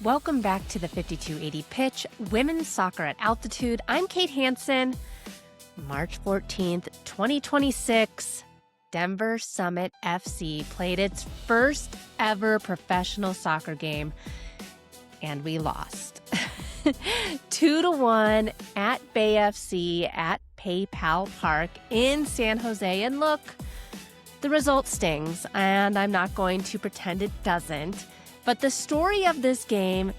Welcome back to the 5280 Pitch, Women's Soccer at Altitude. I'm Kate Hanson. March 14th, 2026, Denver Summit FC played its first ever professional soccer game, and we lost. 2-1 at Bay FC at PayPal Park in San Jose. And look, the result stings, and I'm not going to pretend it doesn't. But the story of this game,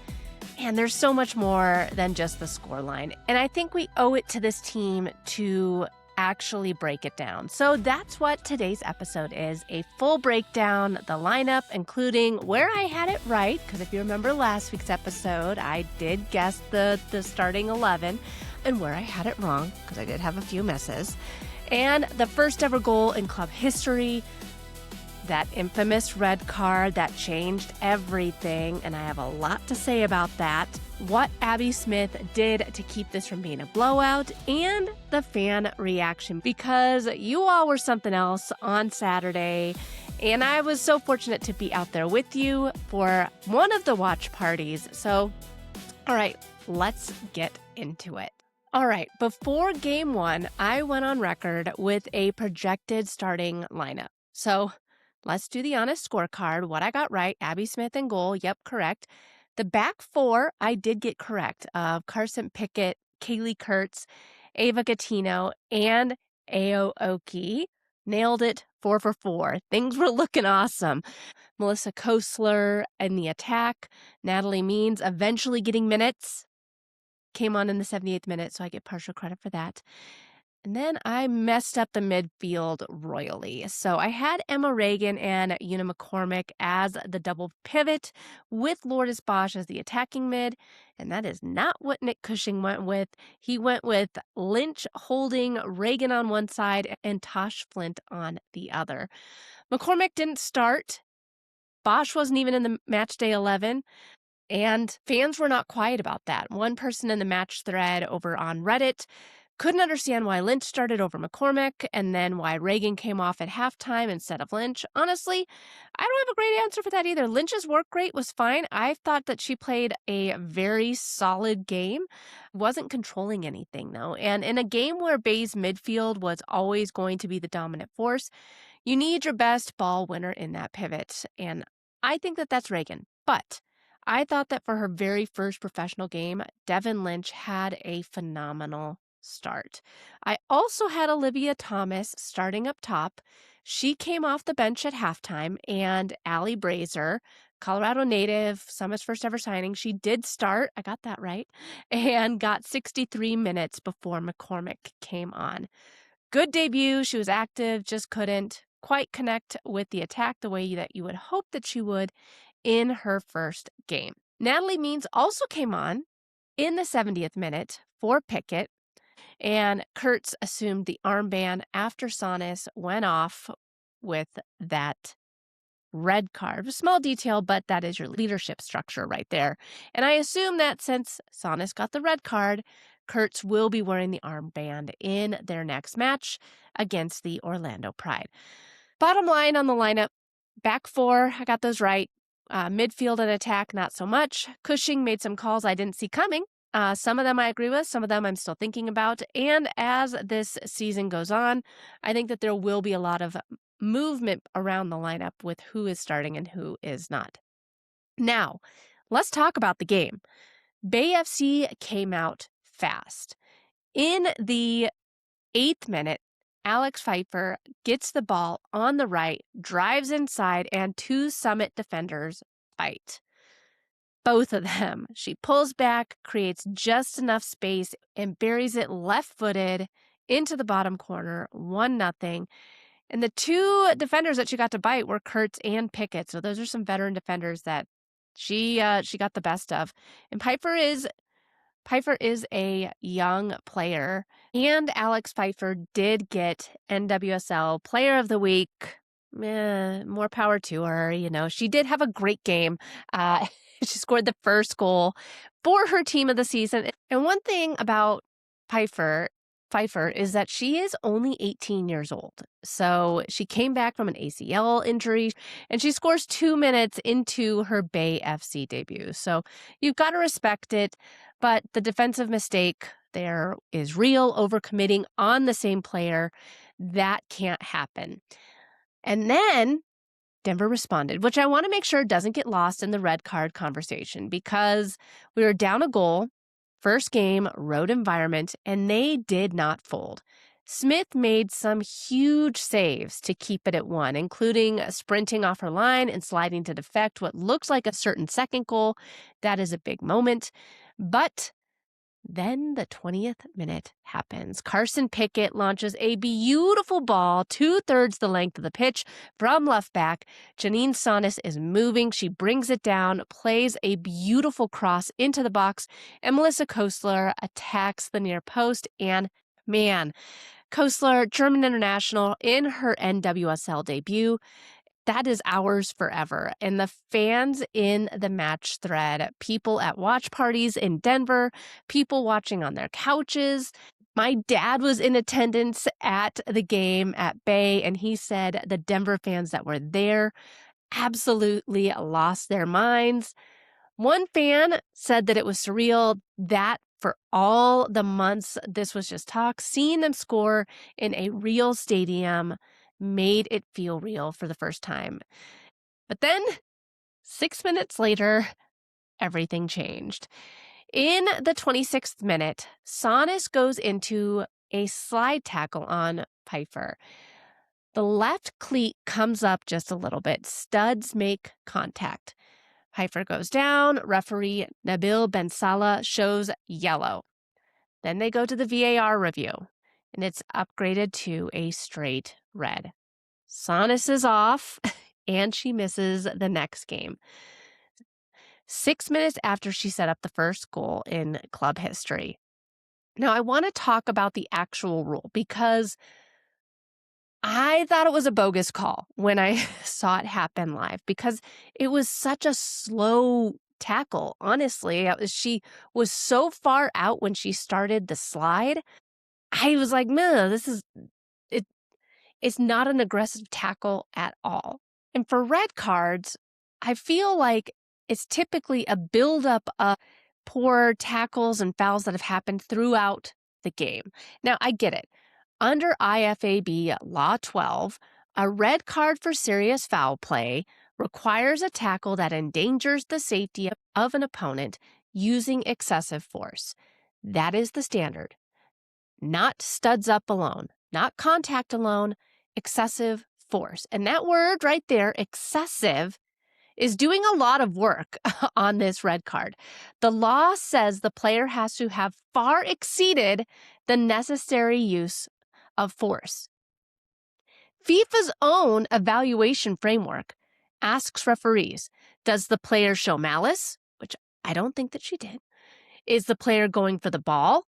and there's so much more than just the scoreline. And I think we owe it to this team to actually break it down. So that's what today's episode is, a full breakdown, the lineup, including where I had it right. Because if you remember last week's episode, I did guess the starting 11, and where I had it wrong, because I did have a few misses. And the first ever goal in club history, that infamous red card that changed everything, and I have a lot to say about that. What Abby Smith did to keep this from being a blowout, and the fan reaction, because you all were something else on Saturday, and I was so fortunate to be out there with you for one of the watch parties. So, all right, let's get into it. All right, before game one, I went on record with a projected starting lineup. So let's do the honest scorecard. What I got right, Abby Smith in goal. Yep, correct. The back four, I did get correct. Carson Pickett, Kaylee Kurtz, Ava Gattino, and Ayo Oke. Nailed it 4 for 4. Things were looking awesome. Melissa Kössler in the attack. Natalie Means eventually getting minutes. Came on in the 78th minute, so I get partial credit for that. And then I messed up the midfield royally. So I had Emma Reagan and Una McCormick as the double pivot with Lourdes Bosch as the attacking mid. And that is not what Nick Cushing went with. He went with Lynch holding Reagan on one side and Tosh Flint on the other. McCormick didn't start. Bosch wasn't even in the match day 11. And fans were not quiet about that. One person in the match thread over on Reddit couldn't understand why Lynch started over McCormick, and then why Reagan came off at halftime instead of Lynch. Honestly, I don't have a great answer for that either. Lynch's work rate was fine. I thought that she played a very solid game. Wasn't controlling anything, though. And in a game where Bay's midfield was always going to be the dominant force, you need your best ball winner in that pivot. And I think that that's Reagan. But I thought that for her very first professional game, Devin Lynch had a phenomenal start. I also had Olivia Thomas starting up top. She came off the bench at halftime, and Allie Brazier, Colorado native, Summit's first ever signing, she did start, I got that right, and got 63 minutes before McCormick came on. Good debut. She was active, just couldn't quite connect with the attack the way that you would hope that she would in her first game. Natalie Means also came on in the 70th minute for Pickett, and Kurtz assumed the armband after Sonis went off with that red card. A small detail, but that is your leadership structure right there. And I assume that since Sonis got the red card, Kurtz will be wearing the armband in their next match against the Orlando Pride. Bottom line on the lineup, back four, I got those right. Midfield and attack, not so much. Cushing made some calls I didn't see coming. Some of them I agree with, some of them I'm still thinking about. And as this season goes on, I think that there will be a lot of movement around the lineup with who is starting and who is not. Now, let's talk about the game. Bay FC came out fast. In the 8th minute, Alex Pfeiffer gets the ball on the right, drives inside, and two Summit defenders fight. Both of them. She pulls back, creates just enough space, and buries it left-footed into the bottom corner, 1-0. And the two defenders that she got to bite were Kurtz and Pickett. So those are some veteran defenders that she got the best of. And Pfeiffer is a young player, and Alex Pfeiffer did get NWSL Player of the Week. More power to her. You know, she did have a great game. She scored the first goal for her team of the season. And one thing about Pfeiffer, Pfeiffer is that she is only 18 years old. So she came back from an ACL injury and she scores 2 minutes into her Bay FC debut. So you've got to respect it. But the defensive mistake there is real, overcommitting on the same player. That can't happen. And then Denver responded, which I want to make sure doesn't get lost in the red card conversation because we were down a goal, first game, road environment, and they did not fold. Smith made some huge saves to keep it at 1, including sprinting off her line and sliding to defect what looks like a certain second goal. That is a big moment. But then the 20th minute happens. Carson Pickett launches a beautiful ball 2/3 the length of the pitch from left back. Janine Sonis is moving. She brings it down, plays a beautiful cross into the box, and Melissa Kössler attacks the near post. And man, Kössler, German international in her NWSL debut, that is ours forever. And the fans in the match thread, people at watch parties in Denver, people watching on their couches. My dad was in attendance at the game at Bay, and he said the Denver fans that were there absolutely lost their minds. One fan said that it was surreal that for all the months this was just talk, seeing them score in a real stadium made it feel real for the first time. But then, 6 minutes later, everything changed. In the 26th minute, Sonis goes into a slide tackle on Pfeiffer. The left cleat comes up just a little bit. Studs make contact. Pfeiffer goes down. Referee Nabil Ben Salah shows yellow. Then they go to the VAR review, and it's upgraded to a straight red. Sonis is off, and she misses the next game. 6 minutes after she set up the first goal in club history. Now, I want to talk about the actual rule because I thought it was a bogus call when I saw it happen live because it was such a slow tackle. Honestly, she was so far out when she started the slide. I was like, no, this is it. It's not an aggressive tackle at all. And for red cards, I feel like it's typically a buildup of poor tackles and fouls that have happened throughout the game. Now, I get it. Under IFAB Law 12, a red card for serious foul play requires a tackle that endangers the safety of an opponent using excessive force. That is the standard. Not studs up alone, not contact alone, excessive force. And that word right there, excessive, is doing a lot of work on this red card. The law says the player has to have far exceeded the necessary use of force. FIFA's own evaluation framework asks referees, does the player show malice? Which I don't think that she did. Is the player going for the ball?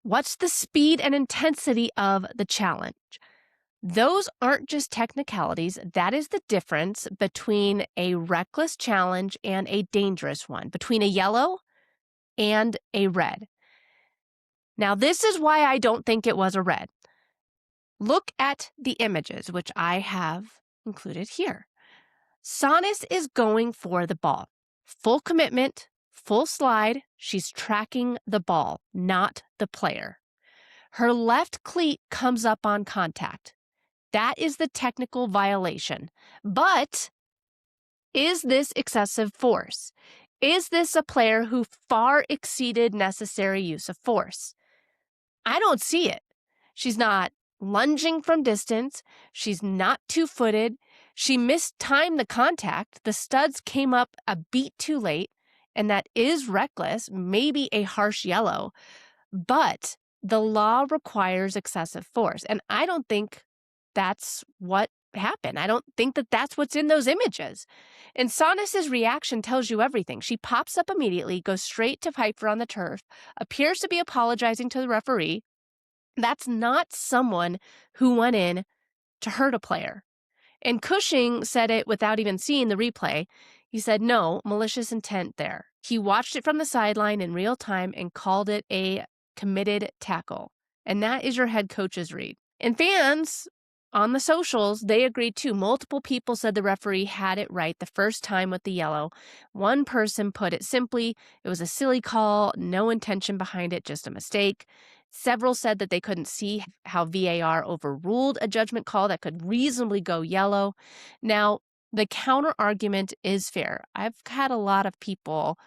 What's the speed and intensity of the challenge? Those aren't just technicalities. That is the difference between a reckless challenge and a dangerous one, between a yellow and a red. Now, this is why I don't think it was a red. Look at the images, which I have included here. Sonis is going for the ball. Full commitment, full slide. She's tracking the ball, not the player. Her left cleat comes up on contact. That is the technical violation. But is this excessive force? Is this a player who far exceeded necessary use of force? I don't see it. She's not lunging from distance. She's not two-footed. She mistimed the contact. The studs came up a beat too late, and that is reckless, maybe a harsh yellow. But the law requires excessive force, and I don't think that's what happened. I don't think that that's what's in those images. And Sonis's reaction tells you everything. She pops up immediately, goes straight to Pfeiffer on the turf, appears to be apologizing to the referee. That's not someone who went in to hurt a player. And Cushing said it without even seeing the replay. He said, no, malicious intent there. He watched it from the sideline in real time and called it a committed tackle. And that is your head coach's read. And fans on the socials, they agreed too. Multiple people said the referee had it right the first time with the yellow. One person put it simply, it was a silly call, no intention behind it, just a mistake. Several said that they couldn't see how VAR overruled a judgment call that could reasonably go yellow. Now, the counter argument is fair. I've had a lot of people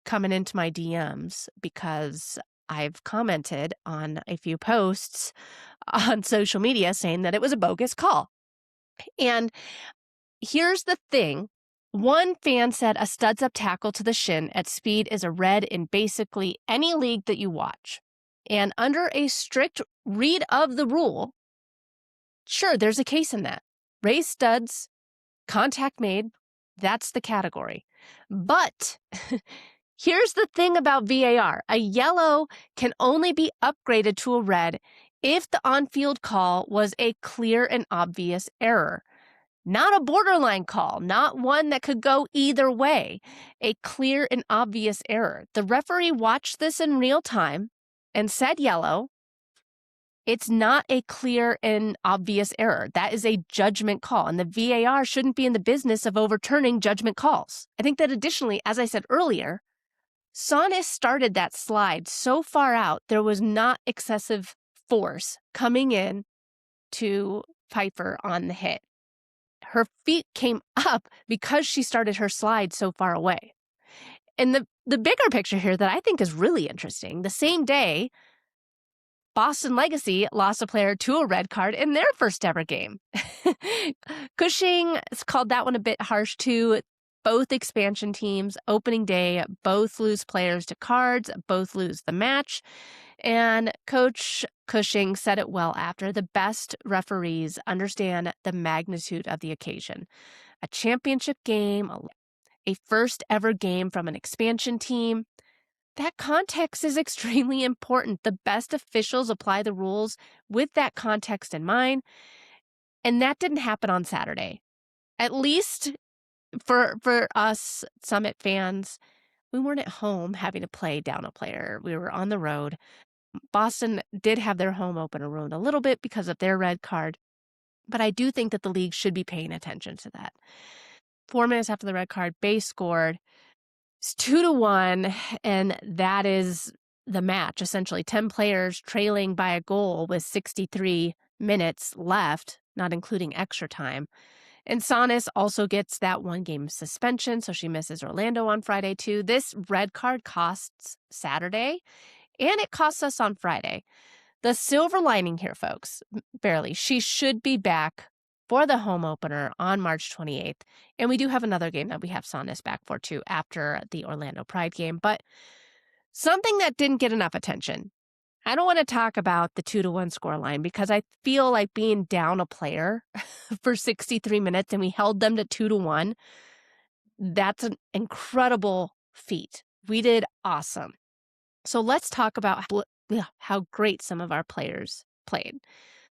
coming into my DMs because I've commented on a few posts on social media saying that it was a bogus call. And here's the thing. One fan said a studs up tackle to the shin at speed is a red in basically any league that you watch. And under a strict read of the rule, sure, there's a case in that. Raised studs, contact made, that's the category. But here's the thing about VAR. A yellow can only be upgraded to a red if the on-field call was a clear and obvious error. Not a borderline call, not one that could go either way. A clear and obvious error. The referee watched this in real time and said yellow. It's not a clear and obvious error. That is a judgment call, and the VAR shouldn't be in the business of overturning judgment calls. I think that additionally, as I said earlier, Sonis started that slide so far out, there was not excessive force coming in to Pfeiffer on the hit. Her feet came up because she started her slide so far away. And the bigger picture here that I think is really interesting, the same day, Boston Legacy lost a player to a red card in their first ever game. Cushing called that one a bit harsh too. Both expansion teams, opening day, both lose players to cards, both lose the match. And Coach Cushing said it well after. The best referees understand the magnitude of the occasion. A championship game, a first ever game from an expansion team. That context is extremely important. The best officials apply the rules with that context in mind. And that didn't happen on Saturday. At least for us Summit fans, we weren't at home having to play down a player. We were on the road. Boston did have their home opener ruined a little bit because of their red card, but I do think that the league should be paying attention to that. 4 minutes after the red card, Bay scored. It's 2-1, and that is the match, essentially. 10 players trailing by a goal with 63 minutes left, not including extra time. And Sonis also gets that 1-game suspension, so she misses Orlando on Friday too. This red card costs Saturday, and it costs us on Friday. The silver lining here, folks, barely, she should be back for the home opener on March 28th. And we do have another game that we have Sonis back for too after the Orlando Pride game. But something that didn't get enough attention. I don't want to talk about the 2-1 scoreline because I feel like being down a player for 63 minutes and we held them to 2-1. That's an incredible feat. We did awesome. So let's talk about how great some of our players played.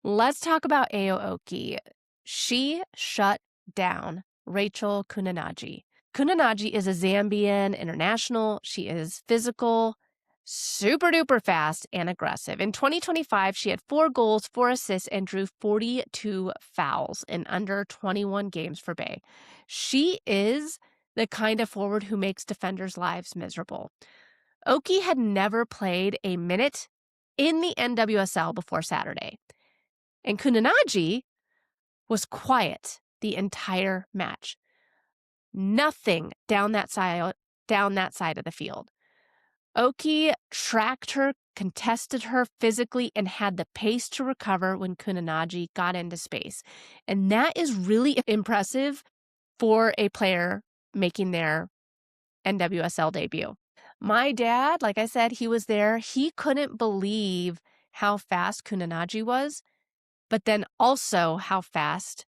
Let's talk about Ayo Oke. She shut down Rachel Kununaji. Kununaji is a Zambian international. She is physical, super duper fast, and aggressive. In 2025, she had 4 goals, 4 assists, and drew 42 fouls in under 21 games for Bay. She is the kind of forward who makes defenders' lives miserable. Oke had never played a minute in the NWSL before Saturday. And Kununaji was quiet the entire match. Nothing down that side of the field. Oke tracked her, contested her physically, and had the pace to recover when Kununaji got into space. And that is really impressive for a player making their NWSL debut. My dad, like I said, he was there. He couldn't believe how fast Kununaji was, but then also how fast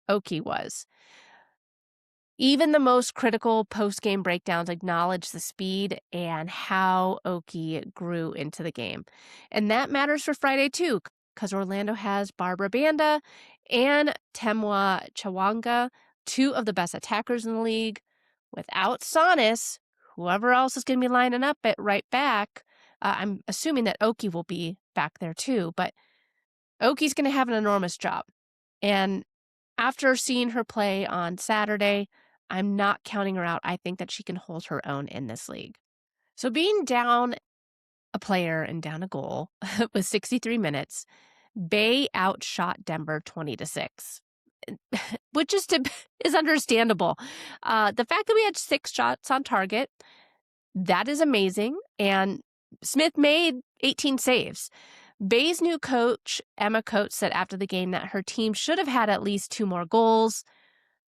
Oke was. Even the most critical post-game breakdowns acknowledge the speed and how Oke grew into the game. And that matters for Friday too, because Orlando has Barbara Banda and Temwa Chawanga, 2 of the best attackers in the league. Without Sonis, whoever else is going to be lining up at right back I'm assuming that Oke will be back there too, but Oki's going to have an enormous job. And after seeing her play on Saturday, I'm not counting her out. I think that she can hold her own in this league. So being down a player and down a goal with 63 minutes, Bay outshot Denver 20-6, which is understandable. The fact that we had 6 shots on target, that is amazing. And Smith made 18 saves. Bay's new coach, Emma Coates, said after the game that her team should have had at least 2 more goals.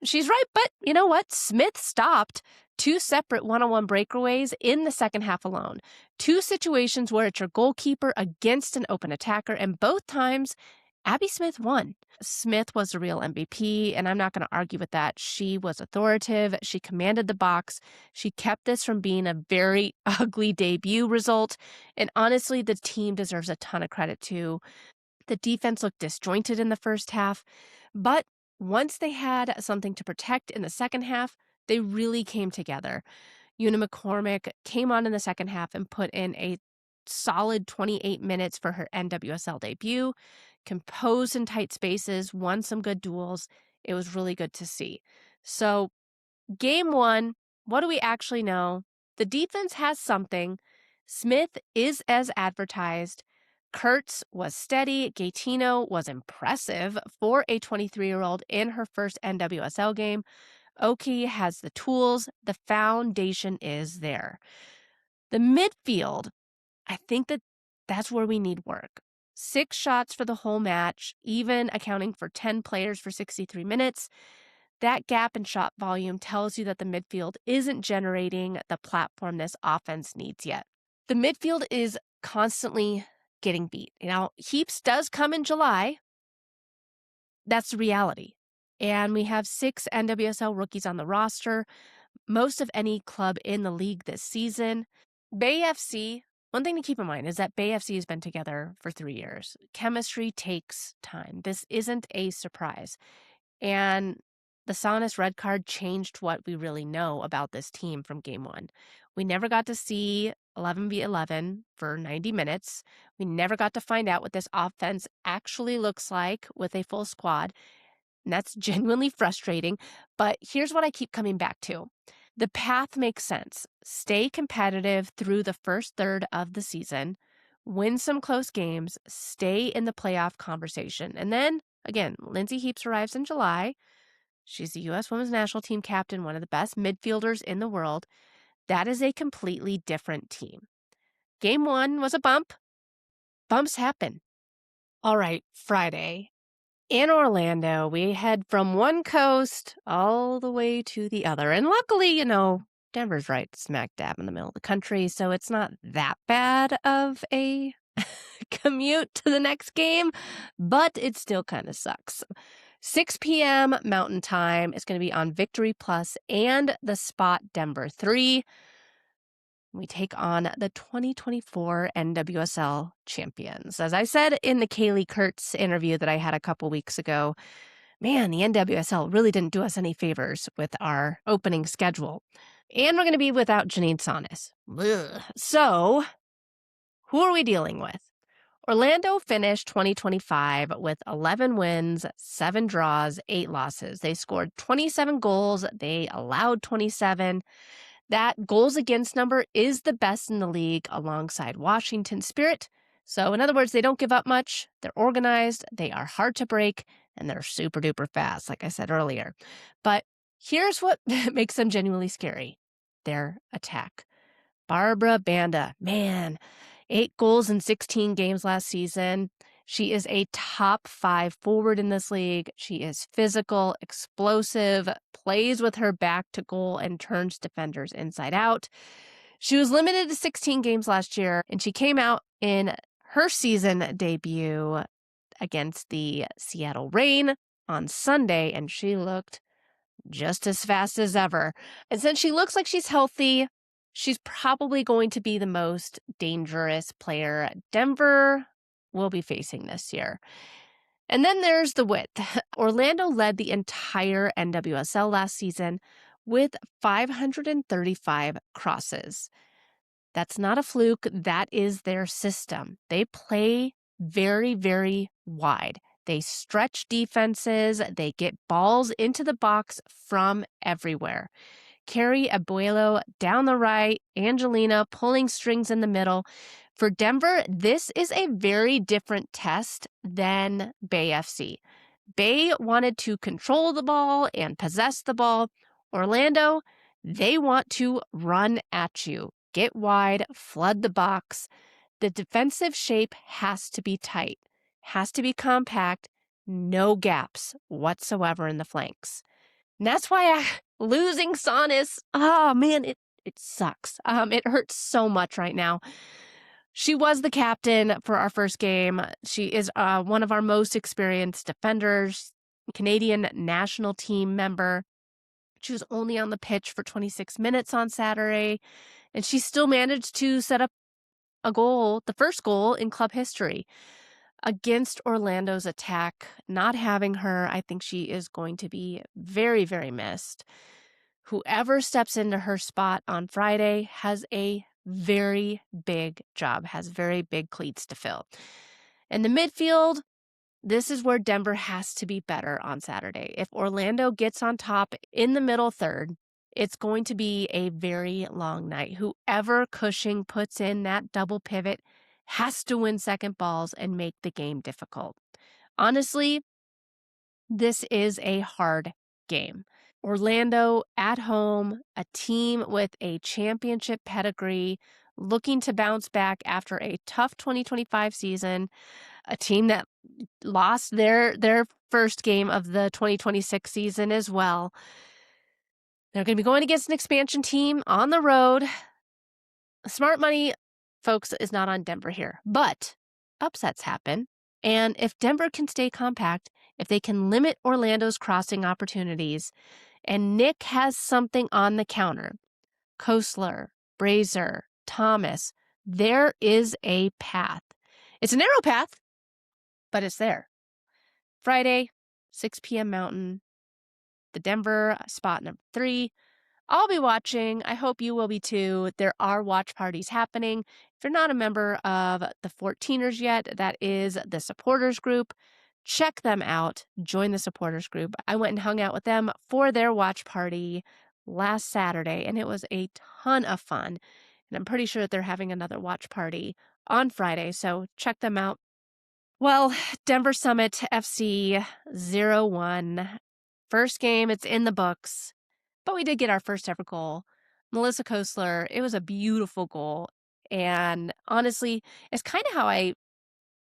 She's right, but you know what? Smith stopped 2 separate one-on-one breakaways in the second half alone. 2 situations where it's your goalkeeper against an open attacker, and both times, Abby Smith won. Smith was the real MVP, and I'm not going to argue with that. She was authoritative. She commanded the box. She kept this from being a very ugly debut result, and honestly, the team deserves a ton of credit too. The defense looked disjointed in the first half, but once they had something to protect in the second half, they really came together. Una McCormick came on in the second half and put in a solid 28 minutes for her NWSL debut, composed in tight spaces, won some good duels. It was really good to see. So, game 1, what do we actually know? The defense has something. Smith is as advertised. Kurtz was steady. Gaetino was impressive for a 23-year-old in her first NWSL game. Oke has the tools. The foundation is there. The midfield, I think that's where we need work. 6 shots for the whole match, even accounting for 10 players for 63 minutes. That gap in shot volume tells you that the midfield isn't generating the platform this offense needs yet. The midfield is constantly getting beat. Now, Heaps does come in July. That's the reality. And we have 6 NWSL rookies on the roster, most of any club in the league this season. Bay FC, one thing to keep in mind is that Bay FC has been together for 3 years. Chemistry takes time. This isn't a surprise. And the Sonis red card changed what we really know about this team from game 1. We never got to see 11v11 for 90 minutes. We never got to find out what this offense actually looks like with a full squad. And that's genuinely frustrating. But here's what I keep coming back to. The path makes sense. Stay competitive through the first third of the season, win some close games, stay in the playoff conversation. And then, again, Lindsay Heaps arrives in July. She's the U.S. Women's National Team captain, one of the best midfielders in the world. That is a completely different team. Game 1 was a bump. Bumps happen. All right, Friday. In Orlando, we head from one coast all the way to the other. And luckily, Denver's right smack dab in the middle of the country, so it's not that bad of a commute to the next game, but it still kind of sucks. 6 p.m. Mountain Time. It's going to be on Victory Plus and the Spot Denver 3. We take on the 2024 NWSL champions. As I said in the Kaylee Kurtz interview that I had a couple weeks ago, man, the NWSL really didn't do us any favors with our opening schedule. And we're going to be without Janine Sonis. Ugh. So, who are we dealing with? Orlando finished 2025 with 11 wins, 7 draws, 8 losses. They scored 27 goals. They allowed 27. That goals against number is the best in the league alongside Washington Spirit. So in other words, they don't give up much. They're organized. They are hard to break, and they're super duper fast, like I said earlier. But here's what makes them genuinely scary. Their attack. Barbara Banda, man, 8 goals in 16 games last season. She is a top 5 forward in this league. She is physical, explosive, plays with her back to goal, and turns defenders inside out. She was limited to 16 games last year, and she came out in her season debut against the Seattle Reign on Sunday, and she looked just as fast as ever. And since she looks like she's healthy, she's probably going to be the most dangerous player Denver will be facing this year. And then there's the width. Orlando led the entire NWSL last season with 535 crosses. That's not a fluke. That is their system. They play very, very wide. They stretch defenses. They get balls into the box from everywhere. Carrie Abuelo down the right, Angelina pulling strings in the middle. For Denver, this is a very different test than Bay FC. Bay wanted to control the ball and possess the ball. Orlando, they want to run at you, get wide, flood the box. The defensive shape has to be tight, has to be compact, no gaps whatsoever in the flanks. And that's why losing Sonis, oh man, it sucks. It hurts so much right now. She was the captain for our first game. She is one of our most experienced defenders, Canadian national team member. She was only on the pitch for 26 minutes on Saturday, and she still managed to set up a goal, the first goal in club history against Orlando's attack. Not having her, I think she is going to be very, very missed. Whoever steps into her spot on Friday has a very big job, has very big cleats to fill. In the midfield, this is where Denver has to be better on Saturday. If Orlando gets on top in the middle third, it's going to be a very long night. Whoever Cushing puts in that double pivot has to win second balls and make the game difficult. Honestly, this is a hard game. Orlando at home, a team with a championship pedigree, looking to bounce back after a tough 2025 season, a team that lost their first game of the 2026 season as well. They're going to be going against an expansion team on the road. Smart money, folks, is not on Denver here, but upsets happen. And if Denver can stay compact, if they can limit Orlando's crossing opportunities, and Nick has something on the counter, Kössler, Brazier, Thomas, there is a path. It's a narrow path, but it's there. Friday, 6 p.m. Mountain, the Denver spot number 3. I'll be watching. I hope you will be too. There are watch parties happening. If you're not a member of the 14ers yet, that is the supporters group. Check them out. Join the supporters group. I went and hung out with them for their watch party last Saturday, and it was a ton of fun. And I'm pretty sure that they're having another watch party on Friday, so check them out. Well, Denver Summit FC 0-1. First game, it's in the books. But we did get our first ever goal. Melissa Kössler, it was a beautiful goal. And honestly, it's kind of how I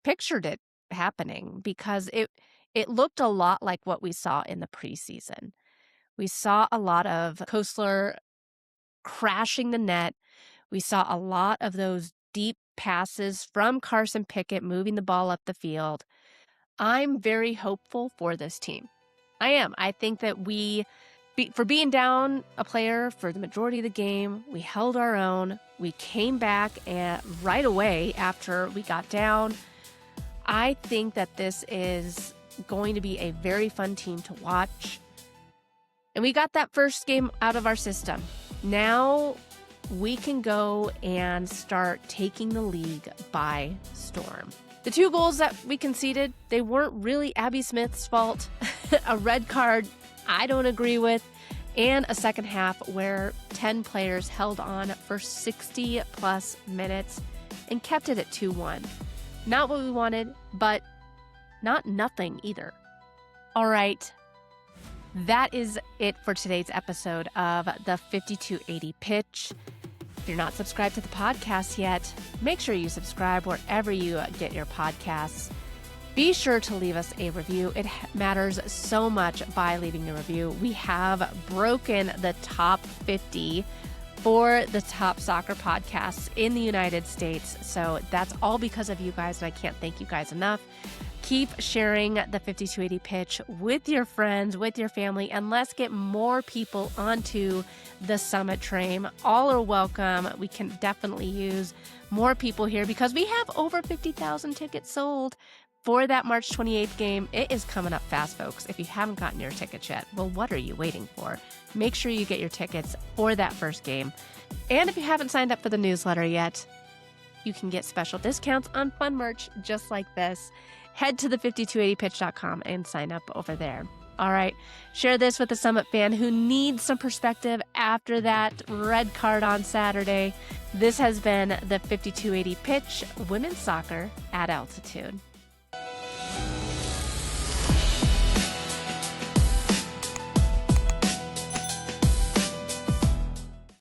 pictured it happening, because it looked a lot like what we saw in the preseason. We saw a lot of Kössler crashing the net. We saw a lot of those deep passes from Carson Pickett moving the ball up the field. I'm very hopeful for this team. I am. I think that for being down a player for the majority of the game, we held our own. We came back right away after we got down. I think that this is going to be a very fun team to watch. And we got that first game out of our system. Now we can go and start taking the league by storm. The 2 goals that we conceded, they weren't really Abby Smith's fault. A red card I don't agree with, and a second half where 10 players held on for 60 plus minutes and kept it at 2-1. Not what we wanted, but not nothing either. All right, that is it for today's episode of the 5280 Pitch. If you're not subscribed to the podcast yet, make sure you subscribe wherever you get your podcasts. Be sure to leave us a review. It matters so much by leaving a review. We have broken the top 50 for the top soccer podcasts in the United States. So that's all because of you guys, and I can't thank you guys enough. Keep sharing the 5280 pitch with your friends, with your family, and let's get more people onto the Summit train. All are welcome. We can definitely use more people here because we have over 50,000 tickets sold for that March 28th game. It is coming up fast, folks. If you haven't gotten your tickets yet, well, what are you waiting for? Make sure you get your tickets for that first game. And if you haven't signed up for the newsletter yet, you can get special discounts on fun merch just like this. Head to the5280pitch.com and sign up over there. All right, share this with a Summit fan who needs some perspective after that red card on Saturday. This has been the 5280 Pitch, Women's Soccer at Altitude.